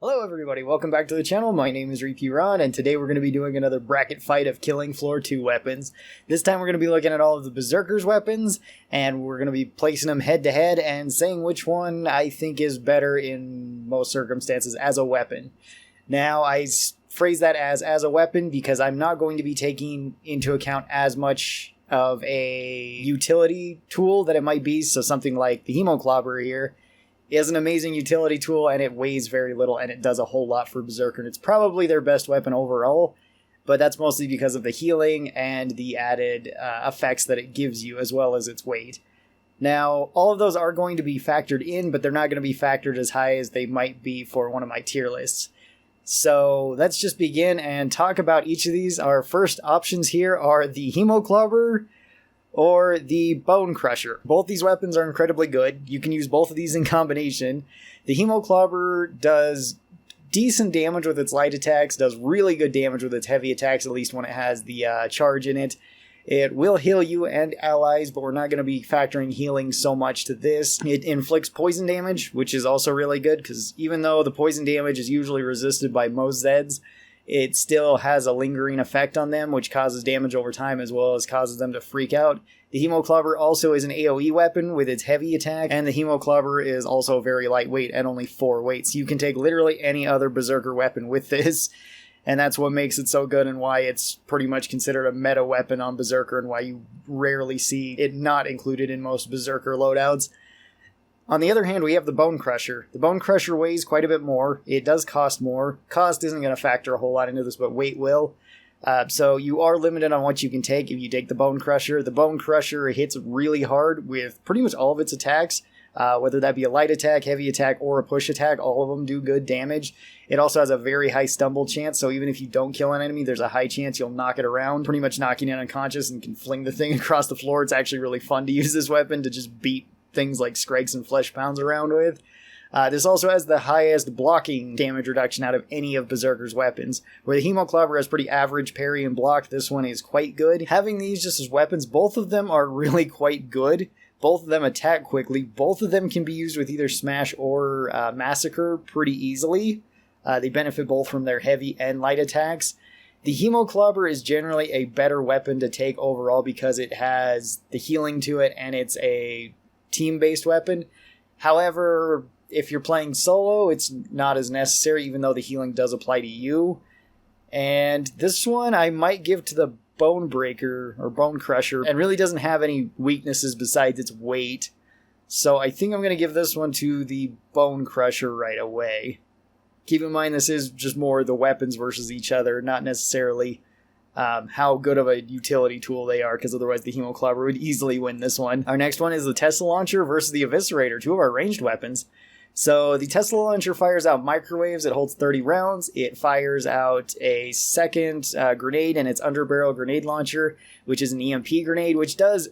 Hello everybody, welcome back to the channel. My name is Ron, and today we're going to be doing another bracket fight of Killing Floor 2 weapons. This time we're going to be looking at all of the Berserker's weapons, and we're going to be placing them head to head and saying which one I think is better in most circumstances as a weapon. Now, I phrase that as a weapon because I'm not going to be taking into account as much of a utility tool that it might be, so something like the Hemo here is an amazing utility tool, and it weighs very little, and it does a whole lot for Berserker, and it's probably their best weapon overall, but that's mostly because of the healing and the added effects that it gives you, as well as its weight. Now, all of those are going to be factored in, but they're not going to be factored as high as they might be for one of my tier lists. So let's just begin and talk about each of these. Our first options here are the Hemo or the Bone Crusher. Both these weapons are incredibly good. You can use both of these in combination. The Hemo does decent damage with its light attacks, does really good damage with its heavy attacks, at least when it has the charge in it. It will heal you and allies, but we're not going to be factoring healing so much to this. It inflicts poison damage, which is also really good, because even though the poison damage is usually resisted by most Zeds, it still has a lingering effect on them, which causes damage over time as well as causes them to freak out. The Hemo also is an AoE weapon with its heavy attack, and the Hemo is also very lightweight at only 4 weight, so you can take literally any other Berserker weapon with this, and that's what makes it so good and why it's pretty much considered a meta weapon on Berserker and why you rarely see it not included in most Berserker loadouts. On the other hand, we have the Bone Crusher. The Bone Crusher weighs quite a bit more. It does cost more. Cost isn't going to factor a whole lot into this, but weight will. So you are limited on what you can take if you take the Bone Crusher. The Bone Crusher hits really hard with pretty much all of its attacks, whether that be a light attack, heavy attack, or a push attack. All of them do good damage. It also has a very high stumble chance, so even if you don't kill an enemy, there's a high chance you'll knock it around, pretty much knocking it unconscious and can fling the thing across the floor. It's actually really fun to use this weapon to just beat things like Scrags and Flesh Pounds around with. This also has the highest blocking damage reduction out of any of Berserker's weapons. Where the Hemo has pretty average parry and block, this one is quite good. Having these just as weapons, both of them are really quite good. Both of them attack quickly. Both of them can be used with either Smash or Massacre pretty easily. They benefit both from their heavy and light attacks. The Hemo is generally a better weapon to take overall because it has the healing to it and it's a team-based weapon. However, if you're playing solo, it's not as necessary, even though the healing does apply to you. And this one I might give to the Bone Crusher, and really doesn't have any weaknesses besides its weight. So I think I'm going to give this one to the Bone Crusher right away. Keep in mind this is just more the weapons versus each other, not necessarily how good of a utility tool they are, because otherwise the Hemo would easily win this one. Our next one is the Tesla Launcher versus the Eviscerator, two of our ranged weapons. So the Tesla Launcher fires out microwaves. It holds 30 rounds. It fires out a second grenade, and its underbarrel grenade launcher, which is an EMP grenade, which does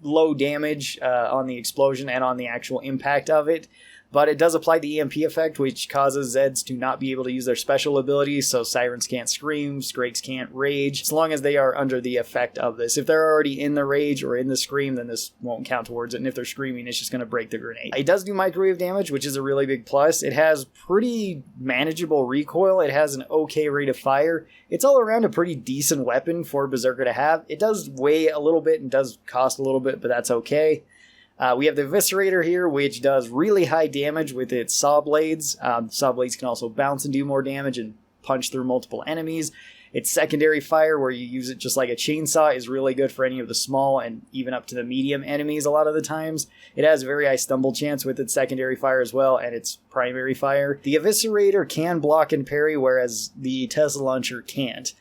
low damage on the explosion and on the actual impact of it. But it does apply the EMP effect, which causes Zeds to not be able to use their special abilities, so Sirens can't scream, Scrakes can't rage, as long as they are under the effect of this. If they're already in the rage or in the scream, then this won't count towards it, and if they're screaming, it's just going to break the grenade. It does do microwave damage, which is a really big plus. It has pretty manageable recoil. It has an okay rate of fire. It's all around a pretty decent weapon for Berserker to have. It does weigh a little bit and does cost a little bit, but that's okay. We have the Eviscerator here, which does really high damage with its saw blades. Saw blades can also bounce and do more damage and punch through multiple enemies. Its secondary fire, where you use it just like a chainsaw, is really good for any of the small and even up to the medium enemies a lot of the times. It has a very high stumble chance with its secondary fire as well, and its primary fire. The Eviscerator can block and parry, whereas the Tesla Launcher can't.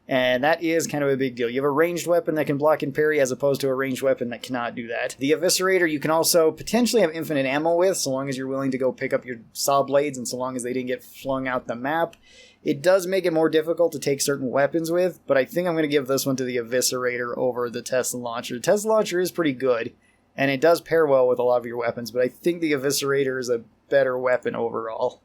And that is kind of a big deal. You have a ranged weapon that can block and parry as opposed to a ranged weapon that cannot do that. The Eviscerator you can also potentially have infinite ammo with, so long as you're willing to go pick up your saw blades and so long as they didn't get flung out the map. It does make it more difficult to take certain weapons with, but I think I'm going to give this one to the Eviscerator over the Tesla Launcher. The Tesla Launcher is pretty good, and it does pair well with a lot of your weapons, but I think the Eviscerator is a better weapon overall.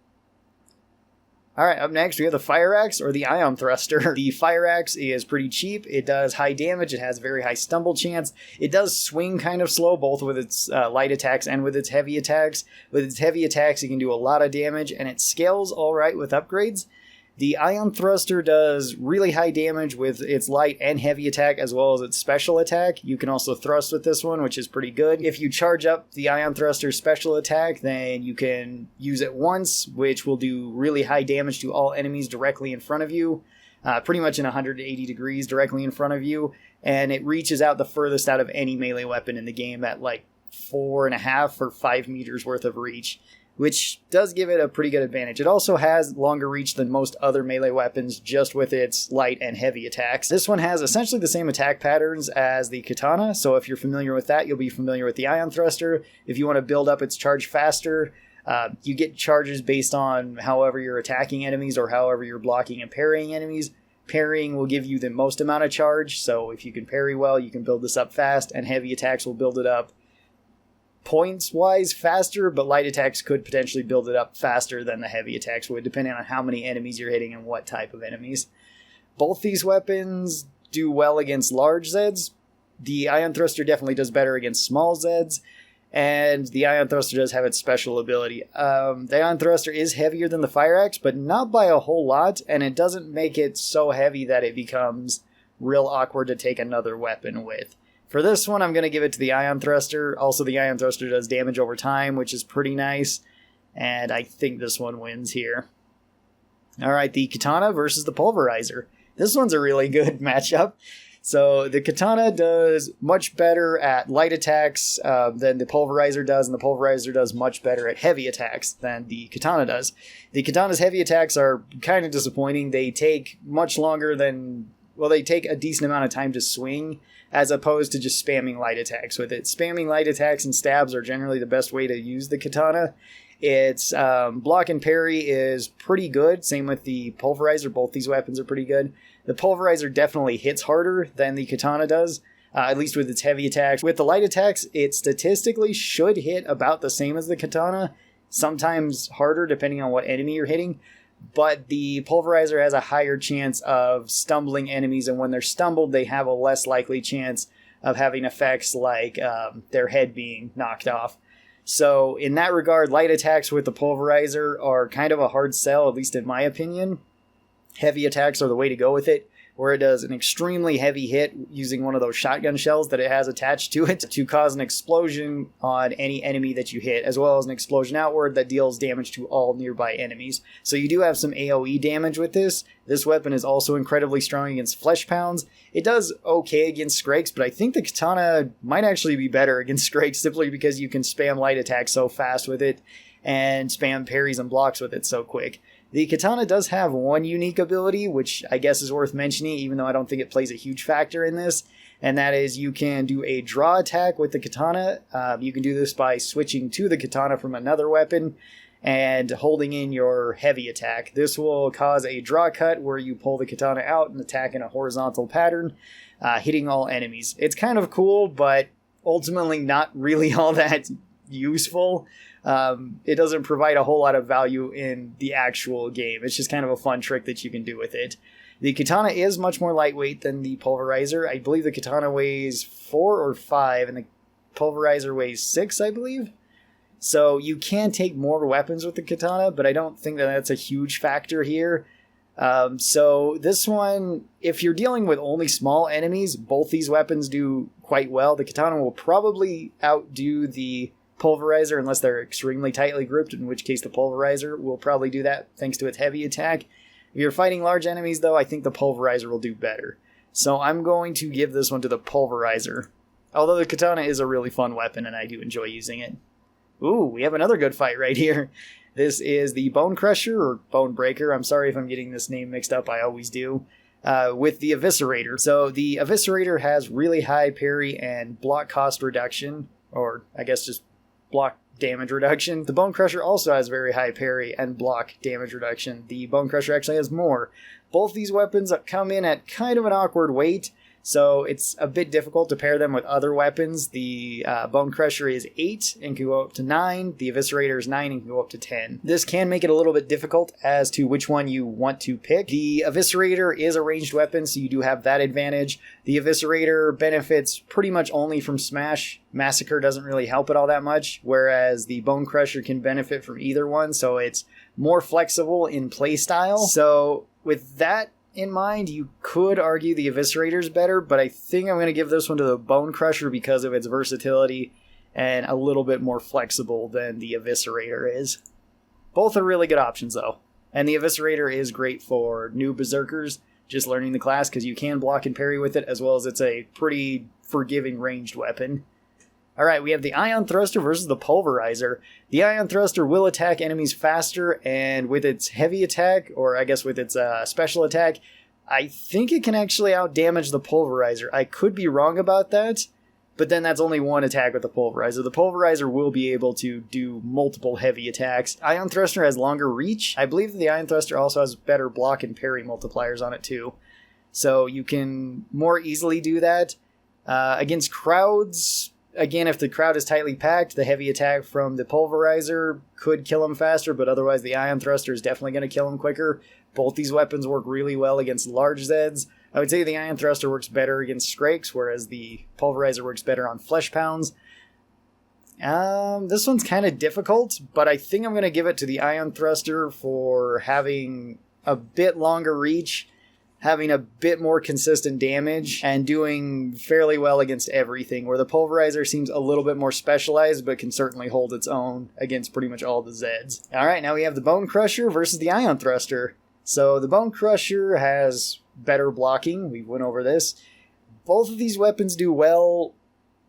Alright, up next we have the Fire Axe or the Ion Thruster. The Fire Axe is pretty cheap, it does high damage, it has very high stumble chance, it does swing kind of slow, both with its light attacks and with its heavy attacks. With its heavy attacks it can do a lot of damage, and it scales alright with upgrades. The Ion Thruster does really high damage with its light and heavy attack as well as its special attack. You can also thrust with this one, which is pretty good. If you charge up the Ion Thruster's special attack, then you can use it once, which will do really high damage to all enemies directly in front of you. Pretty much in 180 degrees directly in front of you. And it reaches out the furthest out of any melee weapon in the game at like 4.5 or 5 meters worth of reach, which does give it a pretty good advantage. It also has longer reach than most other melee weapons just with its light and heavy attacks. This one has essentially the same attack patterns as the Katana, so if you're familiar with that, you'll be familiar with the Ion Thruster. If you want to build up its charge faster, you get charges based on however you're attacking enemies or however you're blocking and parrying enemies. Parrying will give you the most amount of charge, so if you can parry well, you can build this up fast, and heavy attacks will build it up points-wise faster, but light attacks could potentially build it up faster than the heavy attacks would, depending on how many enemies you're hitting and what type of enemies. Both these weapons do well against large Zeds. The Ion Thruster definitely does better against small Zeds, and the Ion Thruster does have its special ability. The Ion Thruster is heavier than the Fire Axe, but not by a whole lot, and it doesn't make it so heavy that it becomes real awkward to take another weapon with. For this one, I'm going to give it to the Ion Thruster. Also, the Ion Thruster does damage over time, which is pretty nice. And I think this one wins here. Alright, the Katana versus the Pulverizer. This one's a really good matchup. So, the Katana does much better at light attacks than the Pulverizer does, and the Pulverizer does much better at heavy attacks than the Katana does. The Katana's heavy attacks are kind of disappointing. They take much longer than... Well, they take a decent amount of time to swing, as opposed to just spamming light attacks with it. Spamming light attacks and stabs are generally the best way to use the Katana. Its block and parry is pretty good, same with the Pulverizer. Both these weapons are pretty good. The Pulverizer definitely hits harder than the Katana does, at least with its heavy attacks. With the light attacks, it statistically should hit about the same as the Katana, sometimes harder depending on what enemy you're hitting. But the Pulverizer has a higher chance of stumbling enemies, and when they're stumbled, they have a less likely chance of having effects like their head being knocked off. So in that regard, light attacks with the Pulverizer are kind of a hard sell, at least in my opinion. Heavy attacks are the way to go with it, where it does an extremely heavy hit using one of those shotgun shells that it has attached to it to cause an explosion on any enemy that you hit, as well as an explosion outward that deals damage to all nearby enemies. So you do have some AoE damage with this. This weapon is also incredibly strong against flesh pounds. It does okay against Skrakes, but I think the Katana might actually be better against Skrakes simply because you can spam light attacks so fast with it and spam parries and blocks with it so quick. The Katana does have one unique ability, which I guess is worth mentioning, even though I don't think it plays a huge factor in this, and that is you can do a draw attack with the Katana. You can do this by switching to the Katana from another weapon and holding in your heavy attack. This will cause a draw cut where you pull the Katana out and attack in a horizontal pattern, hitting all enemies. It's kind of cool, but ultimately not really all that useful. It doesn't provide a whole lot of value in the actual game. It's just kind of a fun trick that you can do with it. The Katana is much more lightweight than the Pulverizer. I believe the Katana weighs 4 or 5, and the Pulverizer weighs 6, I believe. So you can take more weapons with the Katana, but I don't think that that's a huge factor here. So this one, if you're dealing with only small enemies, both these weapons do quite well. The Katana will probably outdo the Pulverizer unless they're extremely tightly grouped, in which case the Pulverizer will probably do that thanks to its heavy attack. If you're fighting large enemies, though, I think the Pulverizer will do better. So I'm going to give this one to the Pulverizer. Although the Katana is a really fun weapon and I do enjoy using it. Ooh, we have another good fight right here. This is the Bone Crusher, or Bone Breaker. I'm sorry if I'm getting this name mixed up, I always do. With the Eviscerator. So the Eviscerator has really high parry and block cost reduction, or I guess just block damage reduction. The Bone Crusher also has very high parry and block damage reduction. The Bone Crusher actually has more. Both these weapons come in at kind of an awkward weight. So it's a bit difficult to pair them with other weapons. The Bone Crusher is 8 and can go up to 9. The Eviscerator is 9 and can go up to 10. This can make it a little bit difficult as to which one you want to pick. The Eviscerator is a ranged weapon, so you do have that advantage. The Eviscerator benefits pretty much only from Smash. Massacre doesn't really help it all that much, whereas the Bone Crusher can benefit from either one, so it's more flexible in playstyle. So with that in mind, you could argue the Eviscerator is better, but I think I'm going to give this one to the Bone Crusher because of its versatility and a little bit more flexible than the Eviscerator is. Both are really good options, though. And the Eviscerator is great for new Berserkers, just learning the class, because you can block and parry with it, as well as it's a pretty forgiving ranged weapon. Alright, we have the Ion Thruster versus the Pulverizer. The Ion Thruster will attack enemies faster, and with its heavy attack, or I guess with its special attack, I think it can actually outdamage the Pulverizer. I could be wrong about that, but then that's only one attack with the Pulverizer. The Pulverizer will be able to do multiple heavy attacks. Ion Thruster has longer reach. I believe that the Ion Thruster also has better block and parry multipliers on it too. So you can more easily do that. Against crowds, again, if the crowd is tightly packed, the heavy attack from the Pulverizer could kill him faster, but otherwise the Ion Thruster is definitely going to kill him quicker. Both these weapons work really well against large Zeds. I would say the Ion Thruster works better against Skrakes, whereas the Pulverizer works better on Flesh Pounds. This one's kind of difficult, but I think I'm going to give it to the Ion Thruster for having a bit longer reach, having a bit more consistent damage, and doing fairly well against everything, where the Pulverizer seems a little bit more specialized, but can certainly hold its own against pretty much all the Zeds. Alright, now we have the Bone Crusher versus the Ion Thruster. So the Bone Crusher has better blocking, we went over this. Both of these weapons do well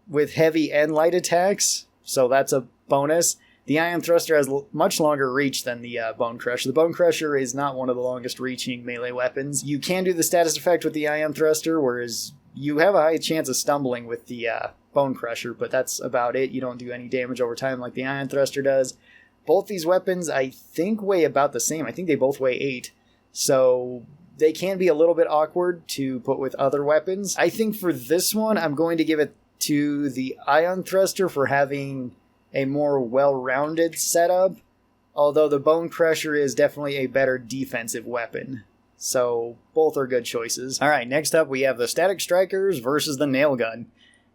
with heavy and light attacks, so that's a bonus. The Ion Thruster has much longer reach than the Bone Crusher. The Bone Crusher is not one of the longest reaching melee weapons. You can do the status effect with the Ion Thruster, whereas you have a high chance of stumbling with the Bone Crusher, but that's about it. You don't do any damage over time like the Ion Thruster does. Both these weapons, I think, weigh about the same. I think they both weigh 8. So they can be a little bit awkward to put with other weapons. I think for this one, I'm going to give it to the Ion Thruster for having a more well-rounded setup, although the Bone Crusher is definitely a better defensive weapon. So both are good choices. Alright, next up we have the Static Strikers versus the Nailgun.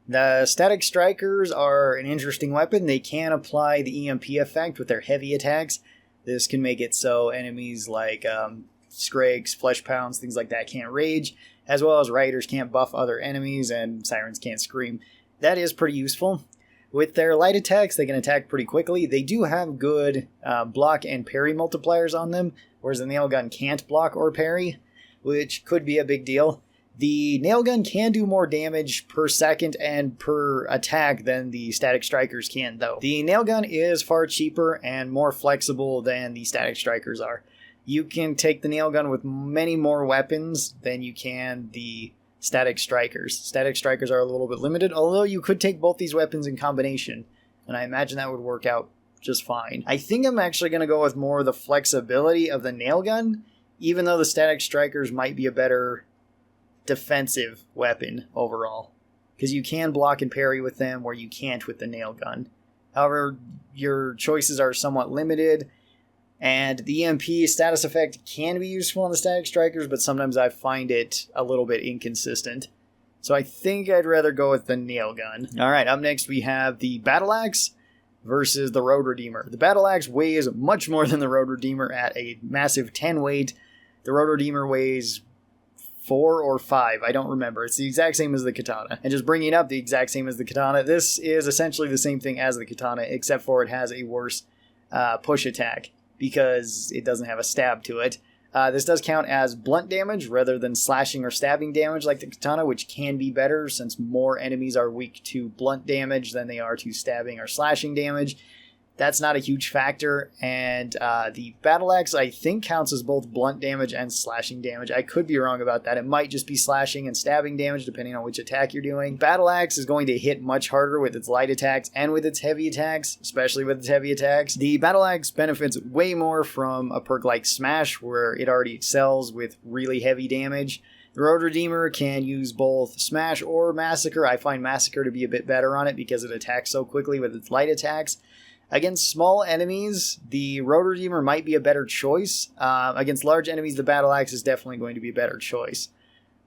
The Static Strikers are an interesting weapon. They can apply the EMP effect with their heavy attacks. This can make it so enemies like Skrakes, Flesh Pounds, things like that can't rage, as well as Riders can't buff other enemies and Sirens can't scream. That is pretty useful. With their light attacks, they can attack pretty quickly. They do have good block and parry multipliers on them, whereas the Nailgun can't block or parry, which could be a big deal. The Nailgun can do more damage per second and per attack than the Static Strikers can, though. The Nailgun is far cheaper and more flexible than the Static Strikers are. You can take the Nailgun with many more weapons than you can the Static Strikers. Static Strikers are a little bit limited, although you could take both these weapons in combination, and I imagine that would work out just fine. I think I'm actually going to go with more of the flexibility of the Nailgun, even though the Static Strikers might be a better defensive weapon overall, because you can block and parry with them where you can't with the Nailgun. However, your choices are somewhat limited, and the EMP status effect can be useful on the Static Strikers, but sometimes I find it a little bit inconsistent. So I think I'd rather go with the Nailgun. Alright, up next we have the Battle Axe versus the Road Redeemer. The Battle Axe weighs much more than the Road Redeemer at a massive 10 weight. The Road Redeemer weighs 4 or 5, I don't remember. It's the exact same as the Katana. And just bringing up the exact same as the Katana, this is essentially the same thing as the Katana, except for it has a worse push attack, because it doesn't have a stab to it. This does count as blunt damage rather than slashing or stabbing damage like the Katana, which can be better since more enemies are weak to blunt damage than they are to stabbing or slashing damage. That's not a huge factor, and the Battle Axe I think counts as both blunt damage and slashing damage. I could be wrong about that. It might just be slashing and stabbing damage depending on which attack you're doing. Battle Axe is going to hit much harder with its light attacks and with its heavy attacks, especially with its heavy attacks. The Battle Axe benefits way more from a perk like Smash, where it already excels with really heavy damage. The Road Redeemer can use both Smash or Massacre. I find Massacre to be a bit better on it because it attacks so quickly with its light attacks. Against small enemies, the Road Redeemer might be a better choice. Against large enemies, the Battle Axe is definitely going to be a better choice.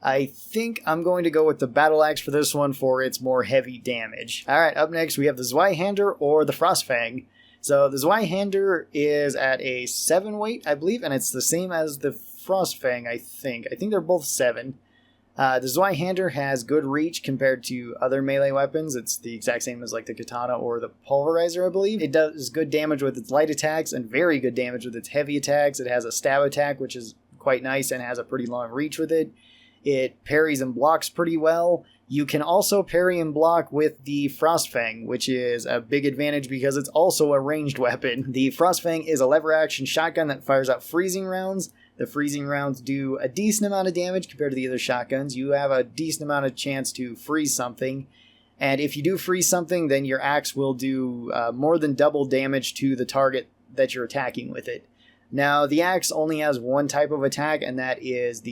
I think I'm going to go with the Battle Axe for this one for its more heavy damage. Alright, up next we have the Zlighthorn or the Frostfang. So the Zlighthorn is at a 7 weight, I believe, and it's the same as the Frostfang, I think. I think they're both 7. The Zlighthorn has good reach compared to other melee weapons. It's the exact same as like the Katana or the Pulverizer, I believe. It does good damage with its light attacks and very good damage with its heavy attacks. It has a stab attack, which is quite nice and has a pretty long reach with it. It parries and blocks pretty well. You can also parry and block with the Frostfang, which is a big advantage because it's also a ranged weapon. The Frostfang is a lever action shotgun that fires out freezing rounds. The freezing rounds do a decent amount of damage compared to the other shotguns. You have a decent amount of chance to freeze something. And if you do freeze something, then your axe will do more than double damage to the target that you're attacking with it. Now, the axe only has one type of attack, and that is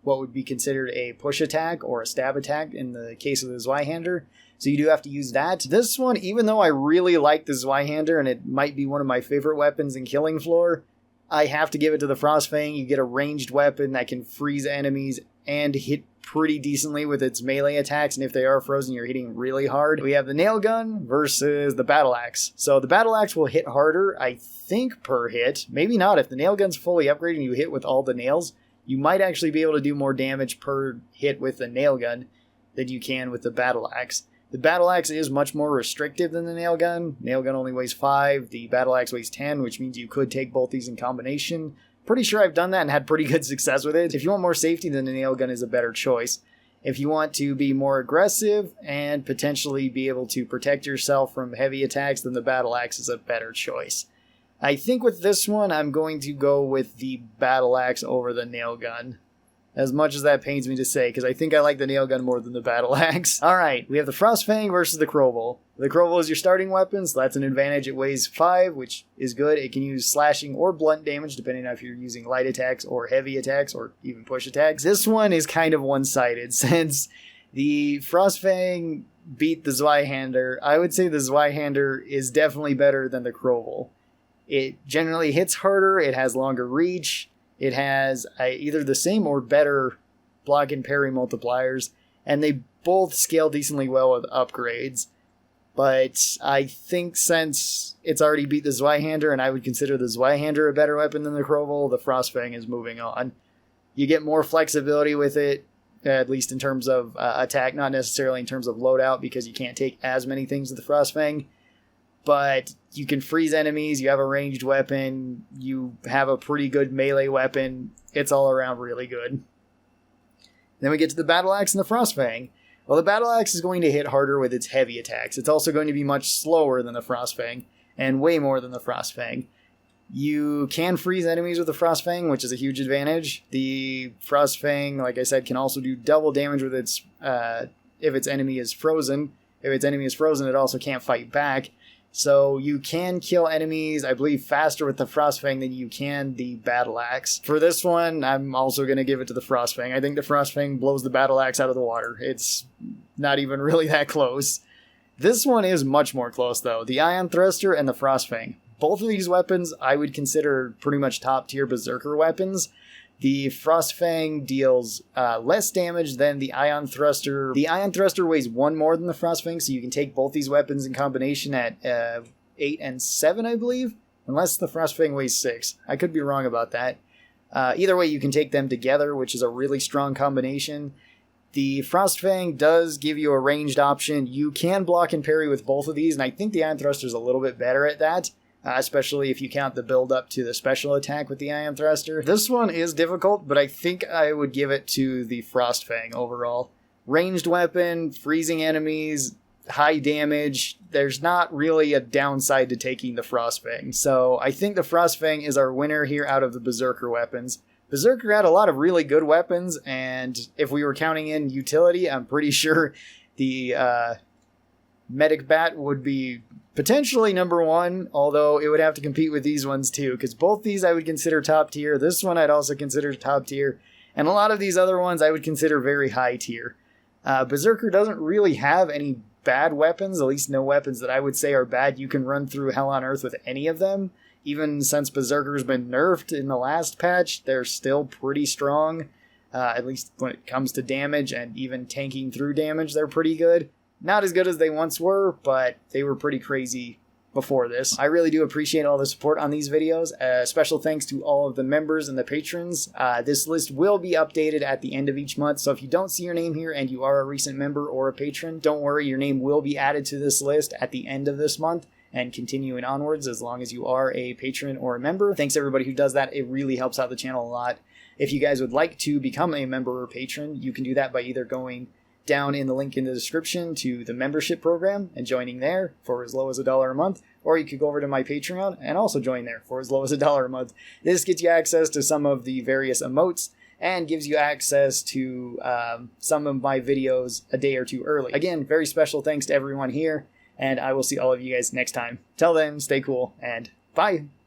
what would be considered a push attack or a stab attack in the case of the Zlighthorn. So you do have to use that. This one, even though I really like the Zlighthorn, and it might be one of my favorite weapons in Killing Floor, I have to give it to the Frostfang. You get a ranged weapon that can freeze enemies and hit pretty decently with its melee attacks, and if they are frozen, you're hitting really hard. We have the Nailgun versus the Battle Axe. So the Battle Axe will hit harder, I think, per hit. Maybe not. If the Nailgun's fully upgraded and you hit with all the nails, you might actually be able to do more damage per hit with the Nailgun than you can with the Battle Axe. The Battle Axe is much more restrictive than the Nailgun. Nailgun only weighs 5, the Battle Axe weighs 10, which means you could take both these in combination. Pretty sure I've done that and had pretty good success with it. If you want more safety, then the Nailgun is a better choice. If you want to be more aggressive and potentially be able to protect yourself from heavy attacks, then the Battle Axe is a better choice. I think with this one, I'm going to go with the Battle Axe over the Nailgun. As much as that pains me to say, because I think I like the Nailgun more than the Battle Axe. Alright, we have the Frostfang versus the Crowball. The Crowball is your starting weapon, so that's an advantage. It weighs 5, which is good. It can use slashing or blunt damage, depending on if you're using light attacks or heavy attacks or even push attacks. This one is kind of one-sided, since the Frostfang beat the Zlighthorn. I would say the Zlighthorn is definitely better than the Crowball. It generally hits harder, it has longer reach, it has either the same or better block and parry multipliers, and they both scale decently well with upgrades. But I think since it's already beat the Zlighthorn, and I would consider the Zlighthorn a better weapon than the Crowball, the Frostfang is moving on. You get more flexibility with it, at least in terms of attack, not necessarily in terms of loadout, because you can't take as many things with the Frostfang. But you can freeze enemies, you have a ranged weapon, you have a pretty good melee weapon. It's all around really good. Then we get to the Battle Axe and the Frostfang. Well, the Battle Axe is going to hit harder with its heavy attacks. It's also going to be much slower than the Frostfang, and way more than the Frostfang. You can freeze enemies with the Frostfang, which is a huge advantage. The Frostfang, like I said, can also do double damage with its if its enemy is frozen. If its enemy is frozen, it also can't fight back. So you can kill enemies, I believe, faster with the Frostfang than you can the Battle Axe. For this one, I'm also going to give it to the Frostfang. I think the Frostfang blows the Battle Axe out of the water. It's not even really that close. This one is much more close, though. The Ion Thruster and the Frostfang. Both of these weapons I would consider pretty much top-tier Berserker weapons. The Frostfang deals less damage than the Ion Thruster. The Ion Thruster weighs 1 more than the Frostfang, so you can take both these weapons in combination at 8 and 7, I believe. Unless the Frostfang weighs 6. I could be wrong about that. Either way, you can take them together, which is a really strong combination. The Frostfang does give you a ranged option. You can block and parry with both of these, and I think the Ion Thruster is a little bit better at that. Especially if you count the build up to the special attack with the Ion Thruster. This one is difficult, but I think I would give it to the Frostfang overall. Ranged weapon, freezing enemies, high damage. There's not really a downside to taking the Frostfang. So I think the Frostfang is our winner here out of the Berserker weapons. Berserker had a lot of really good weapons, and if we were counting in utility, I'm pretty sure the Medic Bat would be potentially number 1, although it would have to compete with these ones too, because both these I would consider top tier. This one I'd also consider top tier, And a lot of these other ones I would consider very high tier. Berserker doesn't really have any bad weapons, at least no weapons that I would say are bad. You can run through Hell on Earth with any of them. Even since Berserker's been nerfed in the last patch, they're still pretty strong. At least when it comes to damage and even tanking through damage, they're pretty good. Not as good as they once were, but they were pretty crazy before this. I really do appreciate all the support on these videos. Special thanks to all of the members and the patrons. This list will be updated at the end of each month, so if you don't see your name here and you are a recent member or a patron, don't worry, your name will be added to this list at the end of this month and continuing onwards as long as you are a patron or a member. Thanks everybody who does that. It really helps out the channel a lot. If you guys would like to become a member or patron, you can do that by either going down in the link in the description to the membership program and joining there for as low as $1 a month, or you could go over to my Patreon and also join there for as low as $1 a month. This gets you access to some of the various emotes and gives you access to some of my videos a day or two early. Again, very special thanks to everyone here, and I will see all of you guys next time. Till then, stay cool, and bye!